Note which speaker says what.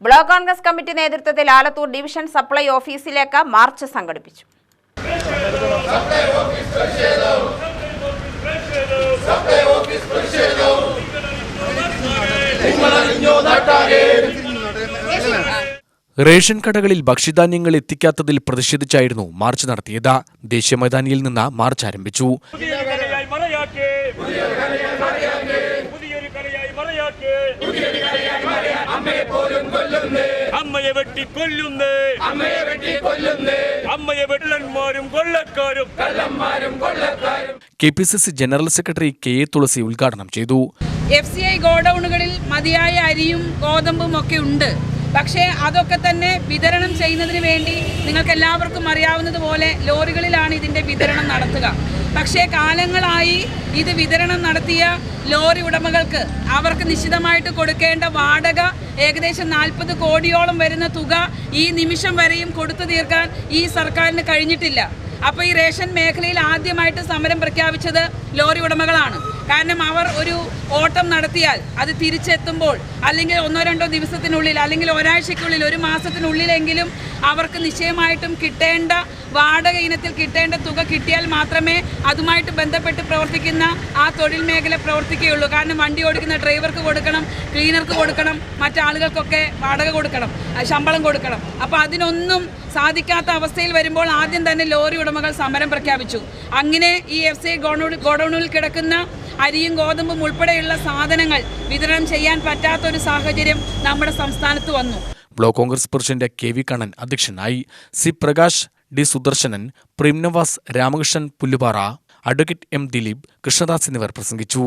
Speaker 1: Block Congress committee നേതൃത്വത്തിൽ Alathur division supply ഓഫീസിലേക്ക് March സംഘടിപ്പിച്ചു.
Speaker 2: റേഷൻ കടകളിൽ ഭക്ഷ്യധാന്യങ്ങൾ എത്തിക്കാത്തതിൽ പ്രതിഷേധിച്ചായിരുന്നു മാർച്ച് നടത്തിയത്. ദേശീയ മൈതാനിയിൽ നിന്ന് മാർച്ച് ആരംഭിച്ചു. KPCC ജനറൽ സെക്രട്ടറി KA തുളസി ഉദ്ഘാടനം ചെയ്തു.
Speaker 3: FCI ഗോഡൌണുകളിൽ മതിയായ അരിയും ഗോതമ്പും ഒക്കെ ഉണ്ട്. പക്ഷേ അതൊക്കെ തന്നെ വിതരണം ചെയ്യുന്നതിന് വേണ്ടി നിങ്ങൾക്ക് എല്ലാവർക്കും അറിയാവുന്നതുപോലെ ലോറികളിലാണ് ഇതിൻ്റെ വിതരണം നടത്തുക. പക്ഷേ കാലങ്ങളായി ഇത് വിതരണം നടത്തിയ ലോറി ഉടമകൾക്ക് അവർക്ക് നിശ്ചിതമായിട്ട് കൊടുക്കേണ്ട വാടക ഏകദേശം 40 കോടിയോളം വരുന്ന തുക ഈ നിമിഷം വരെയും കൊടുത്തു തീർക്കാൻ ഈ സർക്കാരിന് കഴിഞ്ഞിട്ടില്ല. അപ്പോൾ ഈ റേഷൻ മേഖലയിൽ ആദ്യമായിട്ട് സമരം പ്രഖ്യാപിച്ചത് ലോറി ഉടമകളാണ്. കാരണം അവർ ഒരു ഓട്ടം നടത്തിയാൽ അത് തിരിച്ചെത്തുമ്പോൾ അല്ലെങ്കിൽ 1-2 ദിവസത്തിനുള്ളിൽ അല്ലെങ്കിൽ ഒരാഴ്ചയ്ക്കുള്ളിൽ 1 മാസത്തിനുള്ളിലെങ്കിലും അവർക്ക് നിശ്ചയമായിട്ടും കിട്ടേണ്ട വാടക ഇനത്തിൽ കിട്ടേണ്ട തുക കിട്ടിയാൽ മാത്രമേ അതുമായിട്ട് ബന്ധപ്പെട്ട് പ്രവർത്തിക്കുന്ന ആ തൊഴിൽ മേഖല പ്രവർത്തിക്കുകയുള്ളൂ. കാരണം വണ്ടി ഓടിക്കുന്ന ഡ്രൈവർക്ക് കൊടുക്കണം, ക്ലീനർക്ക് കൊടുക്കണം, മറ്റാളുകൾക്കൊക്കെ വാടക കൊടുക്കണം, ശമ്പളം കൊടുക്കണം. അപ്പോൾ അതിനൊന്നും സാധിക്കാത്ത അവസ്ഥയിൽ വരുമ്പോൾ ആദ്യം തന്നെ ലോറി ഉടമകൾ സമരം പ്രഖ്യാപിച്ചു. അങ്ങനെ ഈ FCI ഗോഡൌണിൽ കിടക്കുന്ന അരിയും ഗോതമ്പും ഉൾപ്പെടെയുള്ള സാധനങ്ങൾ വിതരണം ചെയ്യാൻ പറ്റാത്തൊരു സാഹചര്യം നമ്മുടെ സംസ്ഥാനത്ത് വന്നു.
Speaker 2: Block Congress president KV Kannan അധ്യക്ഷനായി. C Prakash, D Sudarshanan, Premnavas, Ramakrishnan Pullupara, advocate M Dileep, Krishnadas എന്നിവർ പ്രസംഗിച്ചു.